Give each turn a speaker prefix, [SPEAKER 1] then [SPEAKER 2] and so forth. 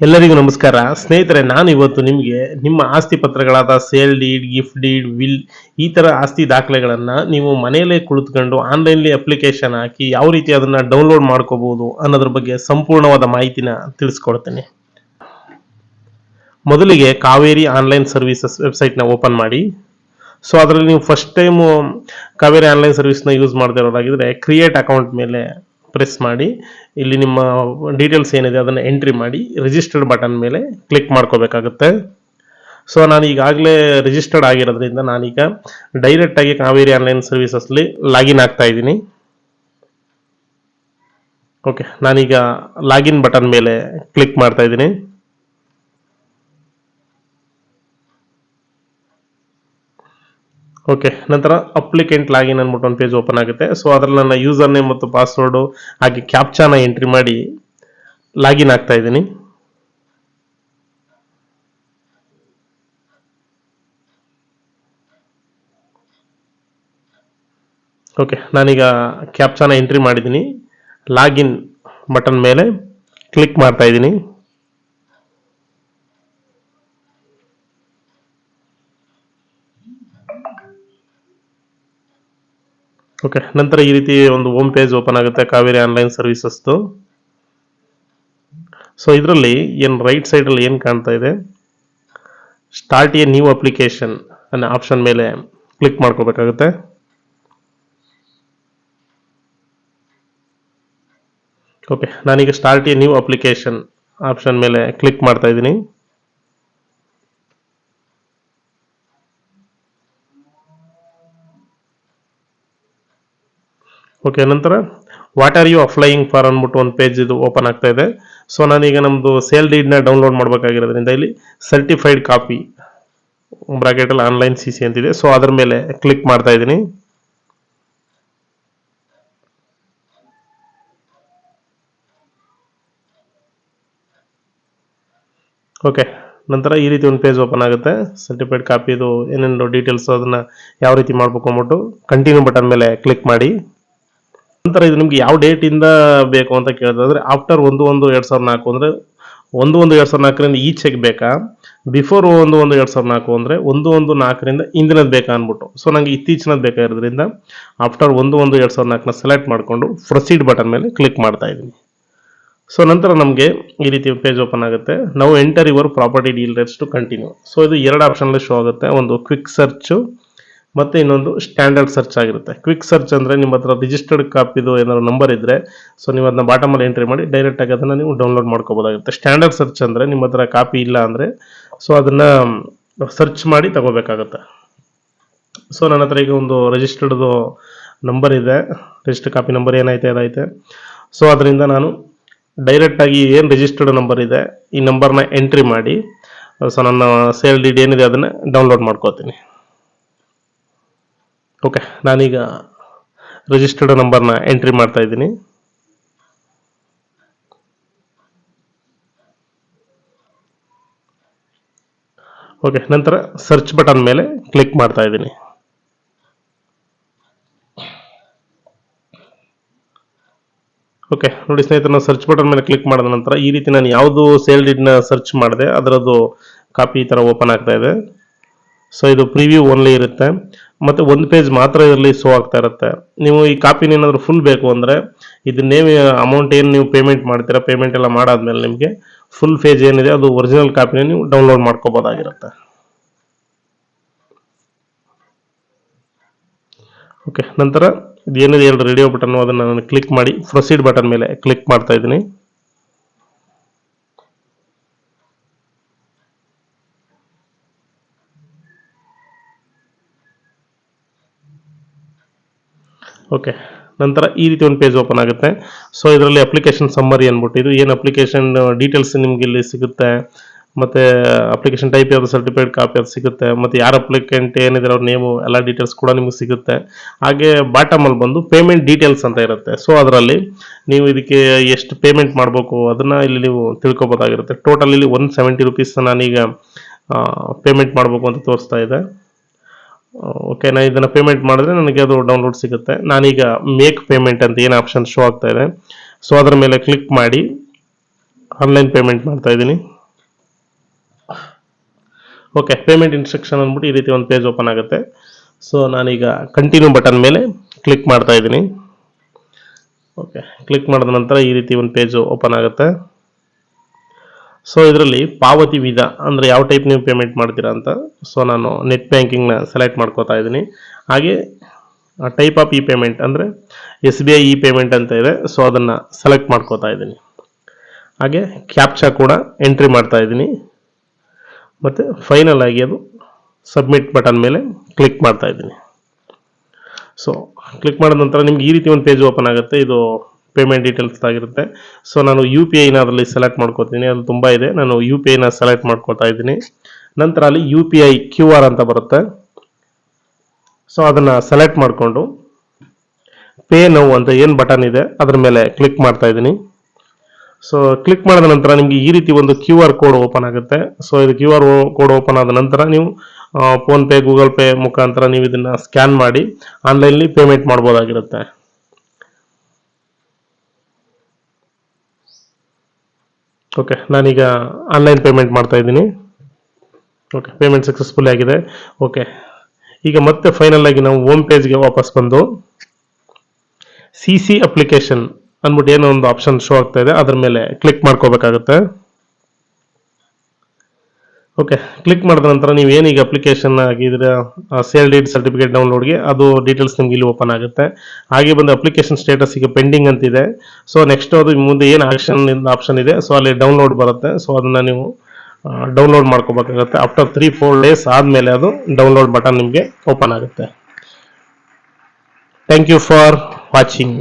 [SPEAKER 1] ಎಲ್ಲರಿಗೂ ನಮಸ್ಕಾರ ಸ್ನೇಹಿತರೆ. ನಾನು ಇವತ್ತು ನಿಮಗೆ ನಿಮ್ಮ ಆಸ್ತಿ ಪತ್ರಗಳಾದ sale deed, gift deed, will ಈ ತರ ಆಸ್ತಿ ದಾಖಲೆಗಳನ್ನ ನೀವು ಮನೆಯಲ್ಲೇ ಕುಳಿತುಕೊಂಡು ಆನ್ಲೈನ್ಲಿ ಅಪ್ಲಿಕೇಶನ್ ಹಾಕಿ ಯಾವ ರೀತಿ ಅದನ್ನ ಡೌನ್ಲೋಡ್ ಮಾಡ್ಕೋಬಹುದು ಅನ್ನೋದ್ರ ಬಗ್ಗೆ ಸಂಪೂರ್ಣವಾದ ಮಾಹಿತಿನ ತಿಳಿಸ್ಕೊಡ್ತೇನೆ. ಮೊದಲಿಗೆ ಕಾವೇರಿ ಆನ್ಲೈನ್ ಸರ್ವಿಸಸ್ ವೆಬ್ಸೈಟ್ನ ಓಪನ್ ಮಾಡಿ. ಸೊ ಅದರಲ್ಲಿ ನೀವು ಫಸ್ಟ್ ಟೈಮ್ ಕಾವೇರಿ ಆನ್ಲೈನ್ ಸರ್ವಿಸ್ನ ಯೂಸ್ ಮಾಡದೇ ಇರೋದಾಗಿದ್ರೆ ಕ್ರಿಯೇಟ್ ಅಕೌಂಟ್ ಮೇಲೆ ಪ್ರೆಸ್ ಮಾಡಿ ಇಲ್ಲಿ ನಿಮ್ಮ ಡೀಟೇಲ್ಸ್ ಏನಿದೆ ಅದನ್ನು ಎಂಟ್ರಿ ಮಾಡಿ ರಿಜಿಸ್ಟರ್ಡ್ ಬಟನ್ ಮೇಲೆ ಕ್ಲಿಕ್ ಮಾಡ್ಕೋಬೇಕಾಗುತ್ತೆ. ಸೊ ನಾನು ಈಗಾಗಲೇ ರಿಜಿಸ್ಟರ್ಡ್ ಆಗಿರೋದ್ರಿಂದ ನಾನೀಗ ಡೈರೆಕ್ಟ್ ಆಗಿ ಕಾವೇರಿ ಆನ್ಲೈನ್ ಸರ್ವಿಸಸ್ಲಿ ಲಾಗಿನ್ ಆಗ್ತಾ ಇದ್ದೀನಿ. ಓಕೆ, ನಾನೀಗ ಲಾಗಿನ್ ಬಟನ್ ಮೇಲೆ ಕ್ಲಿಕ್ ಮಾಡ್ತಾ ಇದ್ದೀನಿ. ಓಕೆ, ನಂತರ ಅಪ್ಲಿಕೆಂಟ್ ಲಾಗಿನ್ ಅಂದ್ಬಿಟ್ಟು ಒಂದು ಪೇಜ್ ಓಪನ್ ಆಗುತ್ತೆ. ಸೊ ಅದರಲ್ಲಿ ನನ್ನ ಯೂಸರ್ ನೇಮ್ ಮತ್ತು ಪಾಸ್ವರ್ಡು ಹಾಗೆ ಕ್ಯಾಪ್ಚಾನ ಎಂಟ್ರಿ ಮಾಡಿ ಲಾಗಿನ್ ಆಗ್ತಾ ಇದ್ದೀನಿ. ಓಕೆ, ನಾನೀಗ ಕ್ಯಾಪ್ಚಾನ ಎಂಟ್ರಿ ಮಾಡಿದ್ದೀನಿ. ಲಾಗಿನ್ ಬಟನ್ ಮೇಲೆ ಕ್ಲಿಕ್ ಮಾಡ್ತಾ ಇದ್ದೀನಿ. ಓಕೆ, ನಂತರ ಈ ರೀತಿ ಒಂದು ಹೋಮ್ ಪೇಜ್ ಓಪನ್ ಆಗುತ್ತೆ ಕಾವೇರಿ ಆನ್ಲೈನ್ ಸರ್ವಿಸಸ್ದು. ಸೊ ಇದರಲ್ಲಿ ಏನು ರೈಟ್ ಸೈಡಲ್ಲಿ ಏನು ಕಾಣ್ತಾ ಇದೆ, ಸ್ಟಾರ್ಟ್ ಎ ನ್ಯೂ ಅಪ್ಲಿಕೇಶನ್ ಅನ್ನೋ ಆಪ್ಷನ್ ಮೇಲೆ ಕ್ಲಿಕ್ ಮಾಡ್ಕೋಬೇಕಾಗುತ್ತೆ. ಓಕೆ, ನಾನೀಗ start a new application option ಮೇಲೆ ಕ್ಲಿಕ್ ಮಾಡ್ತಾ ಇದ್ದೀನಿ. ಓಕೆ, ನಂತರ what are you applying for ಅಂದ್ಬಿಟ್ಟು ಒಂದು ಪೇಜ್ ಇದು ಓಪನ್ ಆಗ್ತಾ ಇದೆ. ಸೊ ನಾನೀಗ ನಮ್ಮದು ಸೇಲ್ ಡೀಡ್ನ ಡೌನ್ಲೋಡ್ ಮಾಡಬೇಕಾಗಿರೋದ್ರಿಂದ ಇಲ್ಲಿ ಸರ್ಟಿಫೈಡ್ ಕಾಪಿ ಬ್ರಾಕೆಟಲ್ಲಿ ಆನ್ಲೈನ್ ಸಿ ಸಿ ಅಂತಿದೆ. ಸೊ ಅದ್ರ ಮೇಲೆ ಕ್ಲಿಕ್ ಮಾಡ್ತಾ ಇದ್ದೀನಿ. ಓಕೆ, ನಂತರ ಈ ರೀತಿ ಒಂದು ಪೇಜ್ ಓಪನ್ ಆಗುತ್ತೆ. ಸರ್ಟಿಫೈಡ್ ಕಾಪಿದು ಏನೇನು ಡೀಟೇಲ್ಸ್ ಅದನ್ನ ಯಾವ ರೀತಿ ಮಾಡ್ಬೇಕು ಅಂದ್ಬಿಟ್ಟು ಕಂಟಿನ್ಯೂ ಬಟನ್ ಮೇಲೆ ಕ್ಲಿಕ್ ಮಾಡಿ. ನಂತರ ಇದು ನಿಮ್ಗೆ ಯಾವ ಡೇಟ್ ಇಂದ ಬೇಕು ಅಂತ ಕೇಳಿದ್ರೆ ಆಫ್ಟರ್ 1/1/2004 ಅಂದ್ರೆ 1/1/2004 ಈಚೆಗೆ ಬೇಕಾ, ಬಿಫೋರ್ 1/1/2004 ಅಂದ್ರೆ 1/1/4 ಹಿಂದಿನದು ಬೇಕಾ ಅಂದ್ಬಿಟ್ಟು. ಸೊ ನಂಗೆ ಇತ್ತೀಚಿನದು ಬೇಕಾಗಿರೋದ್ರಿಂದ ಆಫ್ಟರ್ 1/1/2004 ಸೆಲೆಕ್ಟ್ ಮಾಡಿಕೊಂಡು ಪ್ರೊಸೀಡ್ ಬಟನ್ ಮೇಲೆ ಕ್ಲಿಕ್ ಮಾಡ್ತಾ ಇದ್ದೀನಿ. ಸೊ ನಂತರ ನಮಗೆ ಈ ರೀತಿ ಪೇಜ್ ಓಪನ್ ಆಗುತ್ತೆ. ನಾವು enter your property details to continue. So ಇದು ಎರಡು ಆಪ್ಷನ್ ಶೋ ಆಗುತ್ತೆ, ಒಂದು ಕ್ವಿಕ್ ಸರ್ಚ್ ಮತ್ತೆ ಇನ್ನೊಂದು ಸ್ಟ್ಯಾಂಡರ್ಡ್ ಸರ್ಚ್ ಆಗಿರುತ್ತೆ. ಕ್ವಿಕ್ ಸರ್ಚ್ ಅಂದ್ರೆ ನಿಮ್ಮ ಹತ್ರ ರಿಜಿಸ್ಟರ್ಡ್ ಕಾಪಿದು ಏನಾದ್ರು ನಂಬರ್ ಇದ್ರೆ ಸೊ ನೀವು ಅದನ್ನ ಬಾಟಮ್ ಅಲ್ಲಿ ಎಂಟ್ರಿ ಮಾಡಿ ಡೈರೆಕ್ಟ್ ಆಗಿ ಅದನ್ನ ನೀವು ಡೌನ್ಲೋಡ್ ಮಾಡ್ಕೋಬಹುದಾಗುತ್ತೆ. ಸ್ಟ್ಯಾಂಡರ್ಡ್ ಸರ್ಚ್ ಅಂದ್ರೆ ನಿಮ್ಮ ಹತ್ರ ಕಾಪಿ ಇಲ್ಲ ಅಂದ್ರೆ ಸೊ ಅದನ್ನ ಸರ್ಚ್ ಮಾಡಿ ತಗೋಬೇಕಾಗುತ್ತೆ. ಸೊ ನನ್ನ ಹತ್ರ ಈಗ ಒಂದು ರಿಜಿಸ್ಟರ್ಡ್ ನಂಬರ್ ಇದೆ, ರಿಜಿಸ್ಟರ್ ಕಾಪಿ ನಂಬರ್ ಏನೈತೆ ಅದೈತೆ. ಸೊ ಅದರಿಂದ ನಾನು ಡೈರೆಕ್ಟ್ ಆಗಿ ಏನು ರಿಜಿಸ್ಟರ್ಡ್ ನಂಬರ್ ಇದೆ ಈ ನಂಬರ್ನ ಎಂಟ್ರಿ ಮಾಡಿ ಸೊ ನನ್ನ ಸೇಲ್ ಡೀಡ್ ಏನಿದೆ ಅದನ್ನ ಡೌನ್ಲೋಡ್ ಮಾಡ್ಕೋತೀನಿ. ಓಕೆ, ನಾನೀಗ ರಿಜಿಸ್ಟರ್ಡ್ ನಂಬರ್ನ ಎಂಟ್ರಿ ಮಾಡ್ತಾ ಇದ್ದೀನಿ. ಓಕೆ, ನಂತರ ಸರ್ಚ್ ಬಟನ್ ಮೇಲೆ ಕ್ಲಿಕ್ ಮಾಡ್ತಾ ಇದ್ದೀನಿ. ಓಕೆ ನೋಡಿ ಸ್ನೇಹಿತರೆ, ನಾವು ಸರ್ಚ್ ಬಟನ್ ಮೇಲೆ ಕ್ಲಿಕ್ ಮಾಡಿದ ನಂತರ ಈ ರೀತಿ ನಾನು ಯಾವುದು ಸೇಲ್ ಡೀಡ್ನ ಸರ್ಚ್ ಮಾಡಿದೆ ಅದರದ್ದು ಕಾಪಿ ಈ ಥರ ಓಪನ್ ಆಗ್ತಾ ಇದೆ. ಸೊ ಇದು ಪ್ರಿವ್ಯೂ ಓನ್ಲಿ ಇರುತ್ತೆ, ಮತ್ತೆ ಒಂದು ಪೇಜ್ ಮಾತ್ರ ಇದರಲ್ಲಿ ಶೋ ಆಗ್ತಾ ಇರುತ್ತೆ. ನೀವು ಈ ಕಾಪಿನ ಏನಾದರೂ ಫುಲ್ ಬೇಕು ಅಂದರೆ ಇದನ್ನೇನು ಅಮೌಂಟ್ ಏನು ನೀವು ಪೇಮೆಂಟ್ ಮಾಡ್ತೀರಾ, ಪೇಮೆಂಟ್ ಎಲ್ಲ ಮಾಡಾದ್ಮೇಲೆ ನಿಮಗೆ ಫುಲ್ ಪೇಜ್ ಏನಿದೆ ಅದು ಒರಿಜಿನಲ್ ಕಾಪಿನ ನೀವು ಡೌನ್ಲೋಡ್ ಮಾಡ್ಕೋಬೋದಾಗಿರುತ್ತೆ. ಓಕೆ, ನಂತರ ಇದೇನಿದೆ ಎರಡು ರೇಡಿಯೋ ಬಟನ್ ಅದನ್ನು ನಾನು ಕ್ಲಿಕ್ ಮಾಡಿ ಪ್ರೊಸೀಡ್ ಬಟನ್ ಮೇಲೆ ಕ್ಲಿಕ್ ಮಾಡ್ತಾ ಇದ್ದೀನಿ. ಓಕೆ, ನಂತರ ಈ ರೀತಿ ಒಂದು ಪೇಜ್ ಓಪನ್ ಆಗುತ್ತೆ. ಸೊ ಇದರಲ್ಲಿ ಅಪ್ಲಿಕೇಶನ್ ಸಮ್ಮರಿ ಅಂದ್ಬಿಟ್ಟು ಇದು ಏನು ಅಪ್ಲಿಕೇಶನ್ ಡೀಟೇಲ್ಸ್ ನಿಮ್ಗೆ ಇಲ್ಲಿ ಸಿಗುತ್ತೆ, ಮತ್ತೆ ಅಪ್ಲಿಕೇಶನ್ ಟೈಪ್ ಯಾವುದು, ಸರ್ಟಿಫೈಡ್ ಕಾಪಿ ಅದು ಸಿಗುತ್ತೆ, ಮತ್ತೆ ಯಾರು ಅಪ್ಲಿಕೆಂಟ್ ಏನಿದೆ ಅವ್ರ ನೇಮು ಎಲ್ಲ ಡೀಟೇಲ್ಸ್ ಕೂಡ ನಿಮ್ಗೆ ಸಿಗುತ್ತೆ. ಹಾಗೆ ಬಾಟಮ್ ಅಲ್ಲಿ ಬಂದು ಪೇಮೆಂಟ್ ಡೀಟೇಲ್ಸ್ ಅಂತ ಇರುತ್ತೆ. ಸೊ ಅದರಲ್ಲಿ ನೀವು ಇದಕ್ಕೆ ಎಷ್ಟು ಪೇಮೆಂಟ್ ಮಾಡಬೇಕು ಅದನ್ನ ಇಲ್ಲಿ ನೀವು ತಿಳ್ಕೊಬೋದಾಗಿರುತ್ತೆ. ಟೋಟಲ್ ಇಲ್ಲಿ 170 ರೂಪೀಸ್ ನಾನೀಗ ಪೇಮೆಂಟ್ ಮಾಡಬೇಕು ಅಂತ ತೋರಿಸ್ತಾ ಇದೆ. ಓಕೆ, ನಾನು ಇದನ್ನ ಪೇಮೆಂಟ್ ಮಾಡಿದ್ರೆ ನನಗೆ ಅದು ಡೌನ್ಲೋಡ್ ಸಿಗುತ್ತೆ. ನಾನೀಗ ಮೇಕ್ ಪೇಮೆಂಟ್ ಅಂತ ಏನು ಆಪ್ಷನ್ ಶೋ ಆಗ್ತಾ ಇದೆ ಸೊ ಅದರ ಮೇಲೆ ಕ್ಲಿಕ್ ಮಾಡಿ ಆನ್ಲೈನ್ ಪೇಮೆಂಟ್ ಮಾಡ್ತಾ ಇದ್ದೀನಿ. ಓಕೆ, ಪೇಮೆಂಟ್ ಇನ್ಸ್ಟ್ರಕ್ಷನ್ ಅಂದ್ಬಿಟ್ಟು ಈ ರೀತಿ ಒಂದು ಪೇಜ್ ಓಪನ್ ಆಗುತ್ತೆ. ಸೊ ನಾನೀಗ ಕಂಟಿನ್ಯೂ ಬಟನ್ ಮೇಲೆ ಕ್ಲಿಕ್ ಮಾಡ್ತಾ ಇದ್ದೀನಿ. ಓಕೆ, ಕ್ಲಿಕ್ ಮಾಡಿದ ನಂತರ ಈ ರೀತಿ ಒಂದು ಪೇಜ್ ಓಪನ್ ಆಗುತ್ತೆ. ಸೊ ಇದರಲ್ಲಿ ಪಾವತಿ ವಿಧ ಅಂದರೆ ಯಾವ ಟೈಪ್ ನೀವು ಪೇಮೆಂಟ್ ಮಾಡ್ತೀರಾ ಅಂತ. ಸೊ ನಾನು ನೆಟ್ ಬ್ಯಾಂಕಿಂಗ್ನ ಸೆಲೆಕ್ಟ್ ಮಾಡ್ಕೋತಾ ಇದ್ದೀನಿ. ಹಾಗೆ ಟೈಪ್ ಆಫ್ ಇ ಪೇಮೆಂಟ್ ಅಂದರೆ SBI ಇ ಪೇಮೆಂಟ್ ಅಂತ ಇದೆ. ಸೊ ಅದನ್ನು ಸೆಲೆಕ್ಟ್ ಮಾಡ್ಕೋತಾ ಇದ್ದೀನಿ. ಹಾಗೆ ಕ್ಯಾಪ್ಚಾ ಕೂಡ ಎಂಟ್ರಿ ಮಾಡ್ತಾ ಇದ್ದೀನಿ. ಮತ್ತು ಫೈನಲ್ ಆಗಿ ಅದು ಸಬ್ಮಿಟ್ ಬಟನ್ ಮೇಲೆ ಕ್ಲಿಕ್ ಮಾಡ್ತಾ ಇದ್ದೀನಿ. ಸೊ ಕ್ಲಿಕ್ ಮಾಡಿದ ನಂತರ ನಿಮ್ಗೆ ಈ ರೀತಿ ಒಂದು ಪೇಜ್ ಓಪನ್ ಆಗುತ್ತೆ. ಇದು ಪೇಮೆಂಟ್ ಡೀಟೇಲ್ಸ್ ಆಗಿರುತ್ತೆ. ಸೊ ನಾನು UPI ಅದರಲ್ಲಿ ಸೆಲೆಕ್ಟ್ ಮಾಡ್ಕೋತೀನಿ. ಅದು ತುಂಬ ಇದೆ. ನಾನು UPI ಸೆಲೆಕ್ಟ್ ಮಾಡ್ಕೋತಾ ಇದ್ದೀನಿ. ನಂತರ ಅಲ್ಲಿ UPI QR ಅಂತ ಬರುತ್ತೆ. ಸೊ ಅದನ್ನು ಸೆಲೆಕ್ಟ್ ಮಾಡಿಕೊಂಡು ಪೇ ನೌ ಅಂತ ಏನು ಬಟನ್ ಇದೆ ಅದರ ಮೇಲೆ ಕ್ಲಿಕ್ ಮಾಡ್ತಾ ಇದ್ದೀನಿ. ಸೊ ಕ್ಲಿಕ್ ಮಾಡಿದ ನಂತರ ನಿಮಗೆ ಈ ರೀತಿ ಒಂದು QR ಕೋಡ್ ಓಪನ್ ಆಗುತ್ತೆ. ಸೊ ಇದು QR ಕೋಡ್ ಓಪನ್ ಆದ ನಂತರ ನೀವು ಫೋನ್ಪೇ, ಗೂಗಲ್ ಪೇ ಮುಖಾಂತರ ನೀವು ಇದನ್ನು ಸ್ಕ್ಯಾನ್ ಮಾಡಿ ಆನ್ಲೈನ್ಲಿ ಪೇಮೆಂಟ್ ಮಾಡ್ಬೋದಾಗಿರುತ್ತೆ. ಓಕೆ, ನಾನೀಗ ಆನ್ಲೈನ್ ಪೇಮೆಂಟ್ ಮಾಡ್ತಾ ಇದ್ದೀನಿ. ಓಕೆ, ಪೇಮೆಂಟ್ ಸಕ್ಸಸ್ಫುಲ್ ಆಗಿದೆ. ಓಕೆ, ಈಗ ಮತ್ತೆ ಫೈನಲ್ ಆಗಿ ನಾವು ಹೋಮ್ ಪೇಜ್ಗೆ ವಾಪಸ್ ಬಂದು CC ಅಪ್ಲಿಕೇಶನ್ ಅಂದ್ಬಿಟ್ಟು ಏನೋ ಒಂದು ಆಪ್ಷನ್ ಶೋ ಆಗ್ತಾ ಇದೆ, ಅದ್ರ ಮೇಲೆ ಕ್ಲಿಕ್ ಮಾಡ್ಕೋಬೇಕಾಗುತ್ತೆ. ಓಕೆ, ಕ್ಲಿಕ್ ಮಾಡಿದ ನಂತರ ನೀವು ಏನೀಗ ಅಪ್ಲಿಕೇಶನ್ ಆಗಿದ್ರೆ ಸೇಲ್ ಡೀಡ್ ಸರ್ಟಿಫಿಕೇಟ್ ಡೌನ್ಲೋಡ್ಗೆ ಅದು ಡೀಟೇಲ್ಸ್ ನಿಮ್ಗೆ ಇಲ್ಲಿ ಓಪನ್ ಆಗುತ್ತೆ. ಹಾಗೆ ಬಂದು ಅಪ್ಲಿಕೇಶನ್ ಸ್ಟೇಟಸ್ ಈಗ ಪೆಂಡಿಂಗ್ ಅಂತಿದೆ. ಸೊ ನೆಕ್ಸ್ಟ್ ಅದು ಮುಂದೆ ಏನು ಆಪ್ಷನ್ ಇದೆ, ಸೊ ಅಲ್ಲಿ ಡೌನ್ಲೋಡ್ ಬರುತ್ತೆ. ಸೊ ಅದನ್ನು ನೀವು ಡೌನ್ಲೋಡ್ ಮಾಡ್ಕೋಬೇಕಾಗುತ್ತೆ. ಆಫ್ಟರ್ 3-4 ಡೇಸ್ ಆದಮೇಲೆ ಅದು ಡೌನ್ಲೋಡ್ ಬಟನ್ ನಿಮಗೆ ಓಪನ್ ಆಗುತ್ತೆ. Thank you for watching.